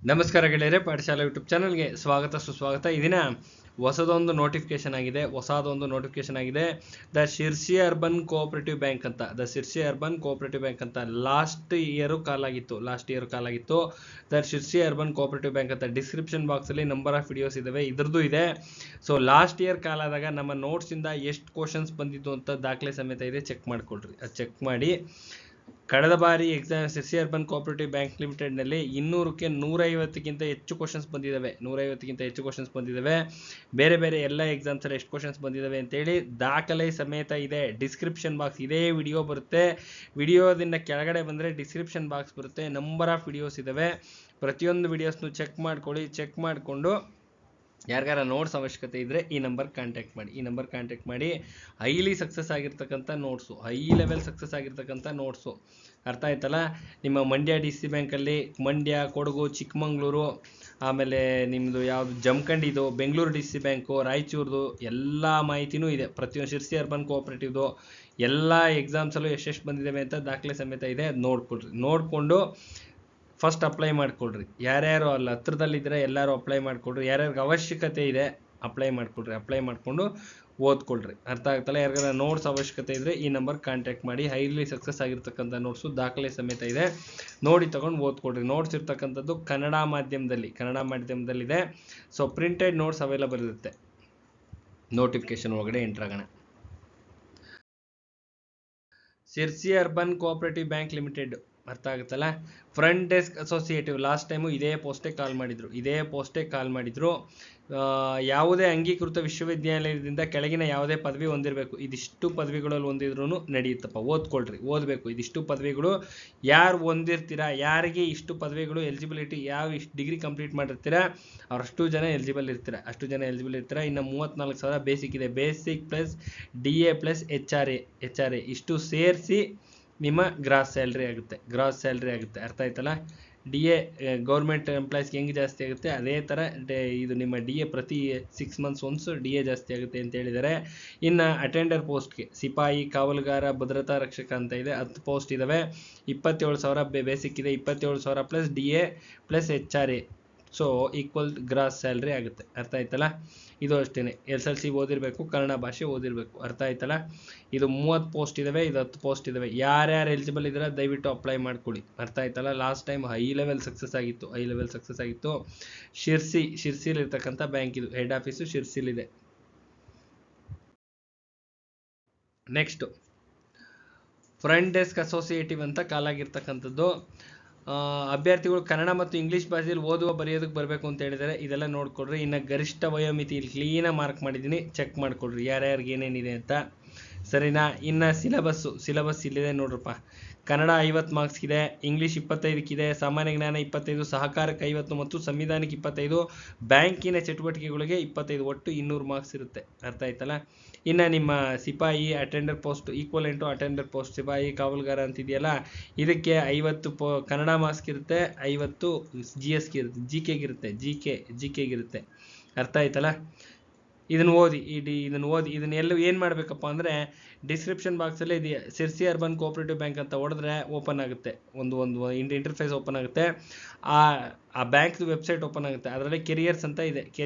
ನಮಸ್ಕಾರ ಗೆಳೆಯರೆ, ಪಾಠಶಾಲಾ ಯೂಟ್ಯೂಬ್ ಚಾನಲ್ಗೆ ಸ್ವಾಗತ ಸುಸ್ವಾಗತ. ಇದನ್ನ ಹೊಸದೊಂದು ನೋಟಿಫಿಕೇಶನ್ ಆಗಿದೆ. The Sirsi urban cooperative bank ಅಂತ ಲಾಸ್ಟ್ ಇಯರ್ ಕಾಲ್ ಆಗಿತ್ತು. The Sirsi urban cooperative bank ಅಂತ ಡಿಸ್ಕ್ರಿಪ್ಷನ್ ಬಾಕ್ಸ್ ಅಲ್ಲಿ ನಂಬರ್ ಆಫ್ ವಿಡಿಯೋಸ್ ಇದಾವೆ, ಇದ್ರದ್ದು ಇದೆ. ಸೊ ಲಾಸ್ಟ್ ಇಯರ್ ಕಾಲ್ ಆದಾಗ ನಮ್ಮ ನೋಟ್ಸ್ ಇಂದ ಎಷ್ಟು ಕ್ವಶನ್ಸ್ ಬಂದಿದ್ದು ಅಂತ ದಾಖಲೆ ಸಮೇತ ಇದೆ, ಚೆಕ್ ಮಾಡ್ಕೊಳ್ರಿ. ಅದು ಚೆಕ್ ಮಾಡಿ. ಕಳೆದ ಬಾರಿ exam Sirsi urban cooperative bank limited ನಲ್ಲಿ 200ಕ್ಕೆ 150ಕ್ಕಿಂತ ಹೆಚ್ಚು ಕ್ವಶನ್ಸ್ ಬಂದಿದ್ದಾವೆ. ಬೇರೆ ಬೇರೆ ಎಲ್ಲ ಎಕ್ಸಾಮ್ಸ್ ಅಲ್ಲಿ ಎಷ್ಟು ಕ್ವಶನ್ಸ್ ಬಂದಿದ್ದಾವೆ ಅಂತೇಳಿ ದಾಖಲೆ ಸಮೇತ ಇದೆ. ಡಿಸ್ಕ್ರಿಪ್ಷನ್ ಬಾಕ್ಸ್ ಇದೇ ವಿಡಿಯೋ ಬರುತ್ತೆ, ವಿಡಿಯೋದಿಂದ ಕೆಳಗಡೆ ಬಂದರೆ ಡಿಸ್ಕ್ರಿಪ್ಷನ್ ಬಾಕ್ಸ್ ಬರುತ್ತೆ. ನಂಬರ್ ಆಫ್ ವಿಡಿಯೋಸ್ ಇದ್ದಾವೆ, ಪ್ರತಿಯೊಂದು ವಿಡಿಯೋಸ್ನು ಚೆಕ್ ಮಾಡ್ಕೊಳ್ಳಿ. ಚೆಕ್ ಮಾಡಿಕೊಂಡು ಯಾರಿಗಾರ ನೋಟ್ಸ್ ಅವಶ್ಯಕತೆ ಇದ್ದರೆ ಈ ನಂಬರ್ ಕಾಂಟ್ಯಾಕ್ಟ್ ಮಾಡಿ. ಹೈಲಿ ಸಕ್ಸಸ್ ಆಗಿರ್ತಕ್ಕಂಥ ನೋಟ್ಸು, ಹೈ ಲೆವೆಲ್ ಸಕ್ಸಸ್ ಆಗಿರ್ತಕ್ಕಂಥ ನೋಟ್ಸು, ಅರ್ಥ ಆಯ್ತಲ್ಲ. ನಿಮ್ಮ ಮಂಡ್ಯ DC ಬ್ಯಾಂಕಲ್ಲಿ, ಮಂಡ್ಯ, ಕೊಡಗು, ಚಿಕ್ಕಮಂಗ್ಳೂರು, ಆಮೇಲೆ ನಿಮ್ಮದು ಯಾವುದು ಜಮಖಂಡಿದು, ಬೆಂಗಳೂರು DC ಬ್ಯಾಂಕು, ರಾಯಚೂರ್ದು ಎಲ್ಲ ಮಾಹಿತಿನೂ ಇದೆ. ಪ್ರತಿಯೊಂದು ಶಿರ್ಸಿ ಅರ್ಬನ್ ಕೋಆಪರೇಟಿವ್ದು ಎಲ್ಲ ಎಕ್ಸಾಮ್ಸಲ್ಲೂ ಎಷ್ಟೆಷ್ಟು ಬಂದಿದ್ದಾವೆ ಅಂತ ದಾಖಲೆ ಸಮೇತ ಇದೆ. ಅದು ನೋಡಿಕೊಂಡು ಫಸ್ಟ್ ಅಪ್ಲೈ ಮಾಡಿಕೊಡ್ರಿ. ಯಾರ್ಯಾರು ಅಲ್ಲಿ ಹತ್ರದಲ್ಲಿದ್ದರೆ ಎಲ್ಲರೂ ಅಪ್ಲೈ ಮಾಡಿಕೊಡ್ರಿ. ಯಾರ್ಯಾರಿಗೆ ಅವಶ್ಯಕತೆ ಇದೆ ಅಪ್ಲೈ ಮಾಡಿಕೊಂಡು ಓದ್ಕೊಳ್ರಿ. ಅರ್ಥ ಆಗ್ತಲ್ಲ. ಯಾರಿಗಾರ ನೋಟ್ಸ್ ಅವಶ್ಯಕತೆ ಇದ್ದರೆ ಈ ನಂಬರ್ ಕಾಂಟ್ಯಾಕ್ಟ್ ಮಾಡಿ. ಹೈಲಿ ಸಕ್ಸಸ್ ಆಗಿರ್ತಕ್ಕಂಥ ನೋಟ್ಸು ದಾಖಲೆ ಸಮೇತ ಇದೆ, ನೋಡಿ ತಗೊಂಡು ಓದ್ಕೊಡ್ರಿ. ನೋಟ್ಸ್ ಇರ್ತಕ್ಕಂಥದ್ದು ಕನ್ನಡ ಮಾಧ್ಯಮದಲ್ಲಿದೆ. ಸೊ ಪ್ರಿಂಟೆಡ್ ನೋಟ್ಸ್ ಅವೈಲಬಲ್ ಇರುತ್ತೆ. ನೋಟಿಫಿಕೇಶನ್ ಒಳಗಡೆ ಎಂಟರ್ ಆಗೋಣ. Sirsi urban cooperative bank limited, ಅರ್ಥ ಆಗುತ್ತಲ್ಲ. Front desk associative, last time ಇದೇ ಪೋಸ್ಟೇ ಕಾಲ್ ಮಾಡಿದ್ರು. ಯಾವುದೇ ಅಂಗೀಕೃತ ವಿಶ್ವವಿದ್ಯಾಲಯದಿಂದ ಕೆಳಗಿನ ಯಾವುದೇ ಪದವಿ ಹೊಂದಿರಬೇಕು. ಇದಿಷ್ಟು ಪದವಿಗಳಲ್ಲಿ ಹೊಂದಿದ್ರು ನಡೆಯುತ್ತಪ್ಪ, ಓದಬೇಕು. ಇದಿಷ್ಟು ಪದವಿಗಳು ಯಾರು ಹೊಂದಿರ್ತೀರಾ, ಯಾರಿಗೆ ಇಷ್ಟು ಪದವಿಗಳು ಎಲಿಜಿಬಿಲಿಟಿ, ಇಷ್ಟು ಡಿಗ್ರಿ ಕಂಪ್ಲೀಟ್ ಮಾಡಿರ್ತೀರಾ ಅವರಷ್ಟು ಜನ ಎಲಿಜಿಬಲ್ ಇರ್ತೀರಾ. ಇನ್ನು 34,000 ಬೇಸಿಕ್ ಇದೆ. Basic plus DA plus HR A ಇಷ್ಟು ಸೇರಿಸಿ ನಿಮ್ಮ ಗ್ರಾಸ್ ಸ್ಯಾಲ್ರಿ ಆಗುತ್ತೆ. ಅರ್ಥ ಆಯ್ತಲ್ಲ. DA ಗೌರ್ಮೆಂಟ್ ಎಂಪ್ಲಾಯ್ಸ್ಗೆ ಹೆಂಗೆ ಜಾಸ್ತಿ ಆಗುತ್ತೆ ಅದೇ ಥರ ಇದು ನಿಮ್ಮ DA ಪ್ರತಿ 6 months ಒನ್ಸ್ DA ಜಾಸ್ತಿ ಆಗುತ್ತೆ ಅಂತ ಹೇಳಿದ್ದಾರೆ. ಇನ್ನು ಅಟೆಂಡರ್ ಪೋಸ್ಟ್ಗೆ ಸಿಪಾಯಿ, ಕಾವಲುಗಾರ, ಭದ್ರತಾ ರಕ್ಷಕ ಅಂತ ಇದೆ, 10 ಪೋಸ್ಟ್ ಇದ್ದಾವೆ. 27,000 ಬೇಸಿಕ್ ಇದೆ, 27,000 plus DA plus HR A, so equal gross salary ಆಗುತ್ತೆ. ಅರ್ಥ ಆಯ್ತಲ್ಲ. ಇದು ಅಷ್ಟೇ, SLC ಓದಿರಬೇಕು, ಕನ್ನಡ ಭಾಷೆ ಓದಿರಬೇಕು. ಅರ್ಥ ಆಯ್ತಲ್ಲ. ಇದು 30 ಪೋಸ್ಟ್ ಇದಾವೆ, ಇದು 10 ಪೋಸ್ಟ್ ಇದಾವೆ. ಯಾರ್ಯಾರು ಎಲಿಜಿಬಲ್ ಇದ್ದಾರೆ ದಯವಿಟ್ಟು ಅಪ್ಲೈ ಮಾಡ್ಕೊಳ್ಳಿ. ಅರ್ಥ ಆಯ್ತಲ್ಲ. Last time high level success ಆಗಿತ್ತು. ಶಿರ್ಸಿಲಿ ಇರ್ತಕ್ಕಂಥ ಬ್ಯಾಂಕ್ ಇದು, ಹೆಡ್ ಆಫೀಸು ಶಿರ್ಸಿಲಿದೆ. ನೆಕ್ಸ್ಟ್ ಫ್ರಂಟ್ ಡೆಸ್ಕ್ ಅಸೋಸಿಯೇಟಿವ್ ಅಂತ ಕಾಲಾಗಿರ್ತಕ್ಕಂಥದ್ದು. ಅಭ್ಯರ್ಥಿಗಳು ಕನ್ನಡ ಮತ್ತು ಇಂಗ್ಲೀಷ್ ಭಾಷೆಯಲ್ಲಿ ಓದುವ ಬರೆಯೋದಕ್ಕೆ ಬರಬೇಕು ಅಂತ ಹೇಳಿದ್ದಾರೆ. ಇದೆಲ್ಲ ನೋಡ್ಕೊಡ್ರಿ. ಇನ್ನು ಗರಿಷ್ಠ ವಯೋಮಿತಿ ಇಲ್ಲಿ ಕ್ಲೀನಾಗಿ ಮಾರ್ಕ್ ಮಾಡಿದ್ದೀನಿ, ಚೆಕ್ ಮಾಡ್ಕೊಡ್ರಿ ಯಾರ್ಯಾರಿಗೆ ಏನೇನಿದೆ ಅಂತ, ಸರಿನಾ. ಇನ್ನು ಸಿಲೆಬಸ್ ಇಲ್ಲಿದೆ ನೋಡ್ರಪ್ಪ. ಕನ್ನಡ 50 ಮಾರ್ಕ್ಸ್ಗಿದೆ, ಇಂಗ್ಲೀಷ್ 25ಕ್ಕಿದೆ, ಸಾಮಾನ್ಯ ಜ್ಞಾನ 25, ಸಹಕಾರಕ್ಕೆ 50 ಮತ್ತು ಸಂವಿಧಾನಕ್ಕೆ 25, ಬ್ಯಾಂಕಿನ ಚಟುವಟಿಕೆಗಳಿಗೆ 25, ಒಟ್ಟು 200 ಮಾರ್ಕ್ಸ್ ಇರುತ್ತೆ. ಅರ್ಥ ಆಯ್ತಲ್ಲ. ಇನ್ನು ನಿಮ್ಮ ಸಿಪಾಯಿ attender post, equivalent attender post, ಸಿಪಾಯಿ ಕಾವಲುಗಾರ ಅಂತಿದೆಯಲ್ಲ, ಇದಕ್ಕೆ 50 ಕನ್ನಡ ಮಾರ್ಕ್ಸ್ಗೆ ಇರುತ್ತೆ, 50 GSಗೆ ಇರುತ್ತೆ, GKಗೆ ಇರುತ್ತೆ. ಅರ್ಥ ಆಯ್ತಲ್ಲ. ಇದನ್ನು ಓದಿ. ಇದನ್ನೆಲ್ಲ ಏನು ಮಾಡಬೇಕಪ್ಪ ಅಂದರೆ ಡಿಸ್ಕ್ರಿಪ್ಷನ್ ಬಾಕ್ಸಲ್ಲಿ ಇದು ಶಿರ್ಸಿ ಅರ್ಬನ್ ಕೋಆಪರೇಟಿವ್ ಬ್ಯಾಂಕ್ ಅಂತ ಹೊಡೆದ್ರೆ ಓಪನ್ ಆಗುತ್ತೆ, ಒಂದು ಇಂಟರ್ಫೇಸ್ ಓಪನ್ ಆಗುತ್ತೆ. ಆ ಬ್ಯಾಂಕ್ದು ವೆಬ್ಸೈಟ್ ಓಪನ್ ಆಗುತ್ತೆ. ಅದರಲ್ಲಿ ಕೆರಿಯರ್ಸ್ ಅಂತ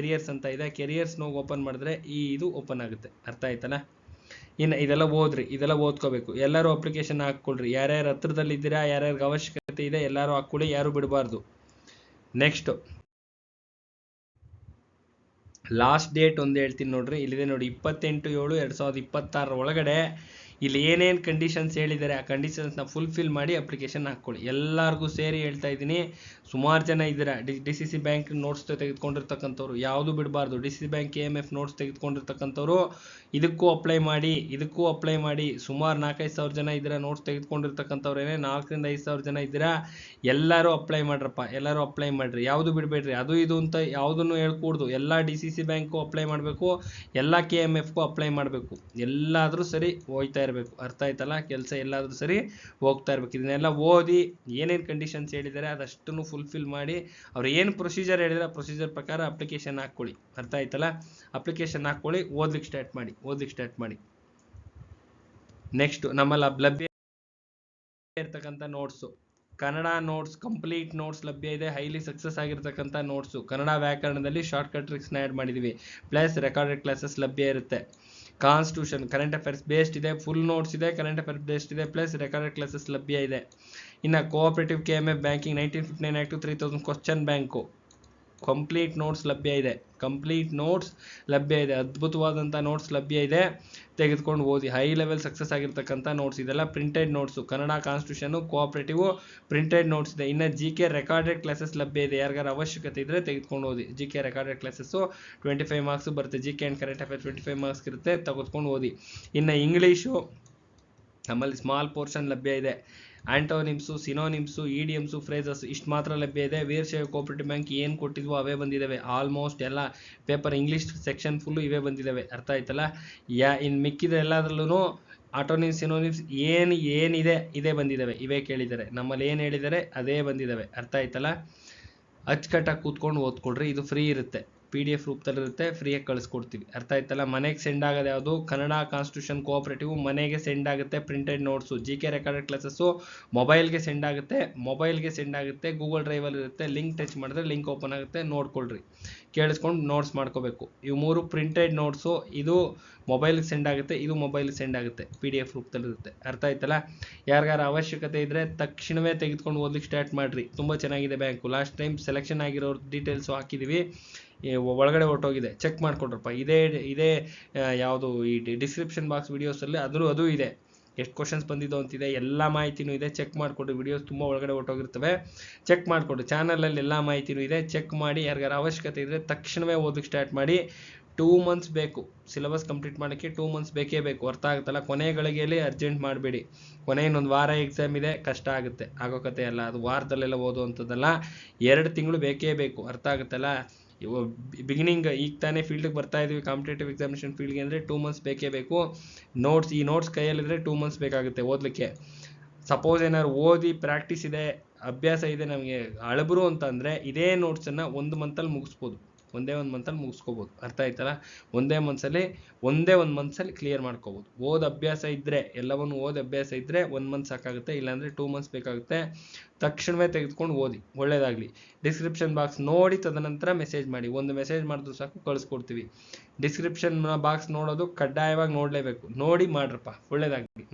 ಇದೆ, ಕೆರಿಯರ್ಸ್ನ ಓಪನ್ ಮಾಡಿದ್ರೆ ಇದು ಓಪನ್ ಆಗುತ್ತೆ. ಅರ್ಥ ಆಯ್ತಲ್ಲ. ಇನ್ನು ಇದೆಲ್ಲ ಓದ್ಕೋಬೇಕು. ಎಲ್ಲರೂ ಅಪ್ಲಿಕೇಶನ್ ಹಾಕ್ಕೊಳ್ರಿ. ಯಾರ್ಯಾರು ಹತ್ರದಲ್ಲಿದ್ದೀರಾ, ಯಾರ್ಯಾರಿಗೆ ಅವಶ್ಯಕತೆ ಇದೆ ಎಲ್ಲರೂ ಹಾಕ್ಕೊಳ್ಳಿ, ಯಾರು ಬಿಡಬಾರ್ದು. ನೆಕ್ಸ್ಟ್ ಲಾಸ್ಟ್ ಡೇಟ್ ಒಂದು ಹೇಳ್ತೀನಿ ನೋಡ್ರಿ, ಇಲ್ಲಿದೆ ನೋಡಿ, 28/7/2026 ಒಳಗಡೆ ಇಲ್ಲಿ ಏನೇನು ಕಂಡೀಷನ್ಸ್ ಹೇಳಿದ್ದಾರೆ ಆ ಕಂಡೀಷನ್ಸ್ನ ಫುಲ್ಫಿಲ್ ಮಾಡಿ ಅಪ್ಲಿಕೇಶನ್ ಹಾಕ್ಕೊಳ್ಳಿ. ಎಲ್ಲರಿಗೂ ಸೇರಿ ಹೇಳ್ತಾ ಇದ್ದೀನಿ. ಸುಮಾರು ಜನ ಇದ್ದೀರಾ DCC ಬ್ಯಾಂಕ್ ನೋಟ್ಸ್ ತೆಗೆದುಕೊಂಡಿರ್ತಕ್ಕಂಥವ್ರು, ಯಾವುದು ಬಿಡಬಾರ್ದು. DCC ಬ್ಯಾಂಕ್ KMF ನೋಟ್ಸ್ ತೆಗೆದುಕೊಂಡಿರ್ತಕ್ಕಂಥವ್ರು ಇದಕ್ಕೂ ಅಪ್ಲೈ ಮಾಡಿ. ಸುಮಾರು 4-5 ಸಾವಿರ ಜನ ಇದ್ದೀರಾ ನೋಟ್ಸ್ ತೆಗೆದುಕೊಂಡಿರ್ತಕ್ಕಂಥವ್ರೇನೆ, 4,000-5,000 ಜನ ಇದ್ದೀರಾ. ಎಲ್ಲರೂ ಅಪ್ಲೈ ಮಾಡ್ರಿ, ಯಾವುದು ಬಿಡಬೇಡ್ರಿ. ಅದು ಇದು ಅಂತ ಯಾವುದನ್ನು ಹೇಳ್ಕೂಡ್ದು. ಎಲ್ಲ DCC ಬ್ಯಾಂಕು ಅಪ್ಲೈ ಮಾಡಬೇಕು, ಎಲ್ಲ KMFಗೂ ಅಪ್ಲೈ ಮಾಡಬೇಕು. ಎಲ್ಲಾದರೂ ಸರಿ ಹೋಗ್ತಾ ಇರಬೇಕು. ಅರ್ಥ ಆಯ್ತಲ್ಲ. ಕೆಲಸ ಎಲ್ಲಾದರೂ ಸರಿ ಹೋಗ್ತಾ ಇರಬೇಕು. ಇದನ್ನೆಲ್ಲ ಓದಿ ಏನೇನು ಕಂಡೀಷನ್ಸ್ ಹೇಳಿದ್ದಾರೆ ಅದಷ್ಟನ್ನು ಫುಲ್ಫಿಲ್ ಮಾಡಿ, ಅವ್ರು ಏನು ಪ್ರೊಸೀಜರ್ ಹೇಳಿದರೆ ಆ ಪ್ರೊಸೀಜರ್ ಪ್ರಕಾರ ಅಪ್ಲಿಕೇಶನ್ ಹಾಕ್ಕೊಳ್ಳಿ. ಅರ್ಥ ಆಯ್ತಲ್ಲ. ಅಪ್ಲಿಕೇಶನ್ ಹಾಕ್ಕೊಳ್ಳಿ, ಓದ್ಲಿಕ್ಕೆ ಸ್ಟಾರ್ಟ್ ಮಾಡಿ. ನೆಕ್ಸ್ಟ್ ನಮ್ಮಲ್ಲಿ ಲಭ್ಯ ಇರ್ತಕ್ಕಂಥ notes Kannada notes, complete notes ಲಭ್ಯ ಇದೆ. ಹೈಲಿ ಸಕ್ಸಸ್ ಆಗಿರ್ತಕ್ಕಂಥ ನೋಟ್ಸು. ಕನ್ನಡ ವ್ಯಾಕರಣದಲ್ಲಿ ಶಾರ್ಟ್ಕಟ್ ಟ್ರಿಕ್ಸ್ನ ಆ್ಯಡ್ ಮಾಡಿದ್ದೀವಿ. ಪ್ಲಸ್ ರೆಕಾರ್ಡೆಡ್ ಕ್ಲಾಸಸ್ ಲಭ್ಯ ಇರುತ್ತೆ. ಕಾನ್ಸ್ಟಿಟ್ಯೂಷನ್ ಕರೆಂಟ್ ಅಫೇರ್ಸ್ ಬೇಸ್ಡ್ ಇದೆ, ಫುಲ್ ನೋಟ್ಸ್ ಇದೆ, ಕರೆಂಟ್ ಅಫೇರ್ಸ್ ಬೇಸ್ಡ್ ಇದೆ, ಪ್ಲಸ್ ರೆಕಾರ್ಡೆಡ್ ಕ್ಲಾಸಸ್ ಲಭ್ಯ ಇದೆ. ಇನ್ನು cooperative KMF banking 1959 act 3000 question bank complete notes ಲಭ್ಯ ಇದೆ. ಕಂಪ್ಲೀಟ್ ನೋಟ್ಸ್ ಲಭ್ಯ ಇದೆ. ಅದ್ಭುತವಾದಂಥ ನೋಟ್ಸ್ ಲಭ್ಯ ಇದೆ, ತೆಗೆದುಕೊಂಡು ಓದಿ. ಹೈ ಲೆವೆಲ್ ಸಕ್ಸಸ್ ಆಗಿರ್ತಕ್ಕಂಥ ನೋಟ್ಸ್. ಇದೆಲ್ಲ printed notes. Kannada constitution cooperative printed notes ಇದೆ. ಇನ್ನು GK ರೆಕಾರ್ಡೆಡ್ ಕ್ಲಾಸಸ್ ಲಭ್ಯ ಇದೆ. ಯಾರಿಗಾರ ಅವಶ್ಯಕತೆ ಇದ್ದರೆ ತೆಗೆದುಕೊಂಡು ಓದಿ. GK ರೆಕಾರ್ಡೆಡ್ ಕ್ಲಾಸಸ್ಸು 25 ಮಾರ್ಕ್ಸ್ ಬರುತ್ತೆ. GK and current affairs 25 marks ಇರುತ್ತೆ, ತೆಗೆದುಕೊಂಡು ಓದಿ. ಇನ್ನು ಇಂಗ್ಲೀಷು ನಮ್ಮಲ್ಲಿ ಸ್ಮಾಲ್ ಪೋರ್ಷನ್ ಲಭ್ಯ ಇದೆ. ಆಂಟೋನಿಮ್ಸು, ಸಿನೋನಿಮ್ಸು, ಇಡಿಯಮ್ಸು, ಫ್ರೇಸಸ್ ಇಷ್ಟು ಮಾತ್ರ ಲಭ್ಯ ಇದೆ. ವೀರಶೈವ ಕೋಆಪರೇಟಿವ್ ಬ್ಯಾಂಕ್ ಏನು ಕೊಟ್ಟಿದ್ವೋ ಅವೇ ಬಂದಿದ್ದಾವೆ. ಆಲ್ಮೋಸ್ಟ್ ಎಲ್ಲ ಪೇಪರ್ ಇಂಗ್ಲೀಷ್ ಸೆಕ್ಷನ್ ಫುಲ್ಲು ಇವೇ ಬಂದಿದ್ದಾವೆ. ಅರ್ಥ ಆಯ್ತಲ್ಲ? ಇನ್ನು ಮಿಕ್ಕಿದ ಎಲ್ಲದರಲ್ಲೂ ಆಟೋನಿಮ್ಸ್, ಸಿನೋನಿಮ್ಸ್ ಏನಿದೆ ಇದೇ ಬಂದಿದ್ದಾವೆ. ಇವೇ ಕೇಳಿದ್ದಾರೆ. ನಮ್ಮಲ್ಲಿ ಏನು ಹೇಳಿದ್ದಾರೆ ಅದೇ ಬಂದಿದ್ದಾವೆ. ಅರ್ಥ ಆಯ್ತಲ್ಲ? ಅಚ್ಚುಕಟ್ಟಾಗಿ ಕೂತ್ಕೊಂಡು ಓದ್ಕೊಳ್ರಿ. ಇದು ಫ್ರೀ ಇರುತ್ತೆ, PDF ರೂಪದಲ್ಲಿರುತ್ತೆ, ಫ್ರೀಯಾಗಿ ಕಳಿಸ್ಕೊಡ್ತೀವಿ. ಅರ್ಥ ಆಯ್ತಲ್ಲ? ಮನೆಗೆ ಸೆಂಡ್ ಆಗೋದು ಯಾವುದು? ಕನ್ನಡ ಕಾನ್ಸ್ಟಿಟ್ಯೂಷನ್ ಕೋಆಪರೇಟಿವ್ ಮನೆಗೆ ಸೆಂಡ್ ಆಗುತ್ತೆ. Printed notes. GK recorded classes ಮೊಬೈಲ್ಗೆ ಸೆಂಡ್ ಆಗುತ್ತೆ. ಗೂಗಲ್ ಡ್ರೈವಲ್ಲಿ ಇರುತ್ತೆ. ಲಿಂಕ್ ಟಚ್ ಮಾಡಿದ್ರೆ ಲಿಂಕ್ ಓಪನ್ ಆಗುತ್ತೆ, ನೋಡ್ಕೊಳ್ರಿ. ಕೇಳಿಸ್ಕೊಂಡು ನೋಟ್ಸ್ ಮಾಡ್ಕೋಬೇಕು. ಇವು 3 ಪ್ರಿಂಟೆಡ್ ನೋಟ್ಸು. ಇದು ಮೊಬೈಲ್ಗೆ ಸೆಂಡ್ ಆಗುತ್ತೆ, ಇದು ಮೊಬೈಲ್ಗೆ ಸೆಂಡ್ ಆಗುತ್ತೆ, PDF ರೂಪದಲ್ಲಿರುತ್ತೆ. ಅರ್ಥ ಆಯ್ತಲ್ಲ? ಯಾರಿಗಾರ ಅವಶ್ಯಕತೆ ಇದ್ದರೆ ತಕ್ಷಣವೇ ತೆಗೆದುಕೊಂಡು ಓದಲಿಕ್ಕೆ ಸ್ಟಾರ್ಟ್ ಮಾಡಿರಿ. ತುಂಬ ಚೆನ್ನಾಗಿದೆ ಬ್ಯಾಂಕು. ಲಾಸ್ಟ್ ಟೈಮ್ ಸೆಲೆಕ್ಷನ್ ಆಗಿರೋ ಡೀಟೇಲ್ಸು ಹಾಕಿದ್ದೀವಿ, ಒಳಗಡೆ ಹೊರಟೋಗಿದೆ. ಚೆಕ್ ಮಾಡಿಕೊಡ್ರಪ್ಪ. ಇದೇ ಯಾವುದು ಈ ಡಿಸ್ಕ್ರಿಪ್ಷನ್ ಬಾಕ್ಸ್ ವೀಡಿಯೋಸಲ್ಲಿ ಅದು ಇದೆ. ಎಷ್ಟು ಕ್ವಶನ್ಸ್ ಬಂದಿದ್ದು ಅಂತಿದೆ, ಎಲ್ಲ ಮಾಹಿತಿನೂ ಇದೆ. ಚೆಕ್ ಮಾಡಿಕೊಡ್ರಿ. ವಿಡಿಯೋಸ್ ತುಂಬ ಒಳಗಡೆ ಹೊರಟೋಗಿರ್ತವೆ, ಚೆಕ್ ಮಾಡಿಕೊಡ್ರಿ. ಚಾನಲಲ್ಲಿ ಎಲ್ಲ ಮಾಹಿತಿನೂ ಇದೆ, ಚೆಕ್ ಮಾಡಿ. ಯಾರಿಗಾರ ಅವಶ್ಯಕತೆ ಇದ್ದರೆ ತಕ್ಷಣವೇ ಓದಕ್ಕೆ ಸ್ಟಾರ್ಟ್ ಮಾಡಿ. 2 ಮಂತ್ಸ್ ಬೇಕು ಸಿಲೆಬಸ್ ಕಂಪ್ಲೀಟ್ ಮಾಡೋಕ್ಕೆ. 2 ಮಂತ್ಸ್ ಬೇಕೇ ಬೇಕು. ಅರ್ಥ ಆಗುತ್ತಲ್ಲ? ಕೊನೆ ಗಳಿಗೆಯಲ್ಲಿ ಅರ್ಜೆಂಟ್ ಮಾಡಬೇಡಿ. ಕೊನೆ ಇನ್ನೊಂದು ವಾರ ಎಕ್ಸಾಮ್ ಇದೆ, ಕಷ್ಟ ಆಗುತ್ತೆ. ಆಗೋ ಕತೆ ಅಲ್ಲ ಅದು. ವಾರದಲ್ಲೆಲ್ಲ ಓದುವಂಥದ್ದಲ್ಲ, 2 ತಿಂಗಳು ಬೇಕೇ ಬೇಕು. ಅರ್ಥ ಆಗುತ್ತಲ್ಲ? ಬಿಗಿನಿಂಗ್ ಈಗ ತಾನೇ ಫೀಲ್ಡ್ಗೆ ಬರ್ತಾ ಇದೀವಿ, ಕಾಂಪಿಟೇಟಿವ್ ಎಕ್ಸಾಮಿನೇಷನ್ ಫೀಲ್ಡ್ಗೆ ಅಂದರೆ 2 ಮಂತ್ಸ್ ಬೇಕೇ ಬೇಕು. ಈ ನೋಟ್ಸ್ ಕೈಯಲ್ಲಿದ್ದರೆ 2 ಮಂತ್ಸ್ ಬೇಕಾಗುತ್ತೆ ಓದಲಿಕ್ಕೆ. ಸಪೋಸ್ ಏನಾದ್ರು ಓದಿ ಪ್ರಾಕ್ಟೀಸ್ ಇದೆ, ಅಭ್ಯಾಸ ಇದೆ, ನಮಗೆ ಅಳಬರು ಅಂತಂದರೆ ಇದೇ ನೋಟ್ಸನ್ನು 1 ಮಂತಲ್ಲಿ ಮುಗಿಸ್ಬೋದು. ಒಂದೇ ಒಂದು ಮುಗಿಸ್ಕೋಬೋದು. ಅರ್ಥ ಆಯ್ತಲ್ಲ? ಒಂದೇ ಒಂದು ಮಂತ್ಸಲ್ಲಿ ಕ್ಲಿಯರ್ ಮಾಡ್ಕೋಬೋದು. ಅಭ್ಯಾಸ ಇದ್ದರೆ, ಎಲ್ಲವನ್ನು ಅಭ್ಯಾಸ ಇದ್ದರೆ 1 ಮಂತ್ ಸಾಕಾಗುತ್ತೆ. ಇಲ್ಲಾಂದರೆ 2 ಮಂತ್ಸ್ ಬೇಕಾಗುತ್ತೆ. ತಕ್ಷಣವೇ ತೆಗೆದುಕೊಂಡು ಓದಿ. ಒಳ್ಳೆಯದಾಗಲಿ. ಡಿಸ್ಕ್ರಿಪ್ಷನ್ ಬಾಕ್ಸ್ ನೋಡಿ ತದನಂತರ ಮೆಸೇಜ್ ಮಾಡಿ. ಒಂದು ಮೆಸೇಜ್ ಮಾಡಿದ್ರು ಸಾಕು, ಕಳಿಸ್ಕೊಡ್ತೀವಿ. ಡಿಸ್ಕ್ರಿಪ್ಷನ್ ಬಾಕ್ಸ್ ನೋಡೋದು ಕಡ್ಡಾಯವಾಗಿ ನೋಡಲೇಬೇಕು. ನೋಡಿ ಮಾಡ್ರಪ್ಪ. ಒಳ್ಳೆಯದಾಗಲಿ.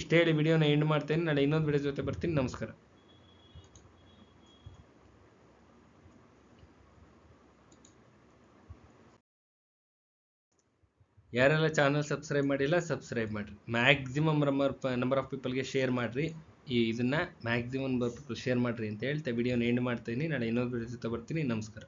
ಇಷ್ಟು ಹೇಳಿ ವಿಡಿಯೋನ ಎಂಡ್ ಮಾಡ್ತೇನೆ. ನಾಳೆ ಇನ್ನೊಂದು ವಿಡಿಯೋ ಜೊತೆ ಬರ್ತೀನಿ. ನಮಸ್ಕಾರ. ಯಾರೆಲ್ಲ ಚಾನಲ್ ಸಬ್ಸ್ಕ್ರೈಬ್ ಮಾಡಿಲ್ಲ, ಸಬ್ಸ್ಕ್ರೈಬ್ ಮಾಡಿರಿ. ಮ್ಯಾಕ್ಸಿಮಮ್ ನಂಬರ್ ಆಫ್ ಪೀಪಲ್ಗೆ ಶೇರ್ ಮಾಡಿರಿ. ಇದನ್ನು maximum number of people share ಮಾಡಿರಿ ಅಂತ ಹೇಳ್ತಾ ವಿಡಿಯೋನ ಎಂಡ್ ಮಾಡ್ತೀನಿ. ನಾಳೆ ಇನ್ನೊಂದು ವಿಡಿಯೋ ಜೊತೆ ಬರ್ತೀನಿ. ನಮಸ್ಕಾರ.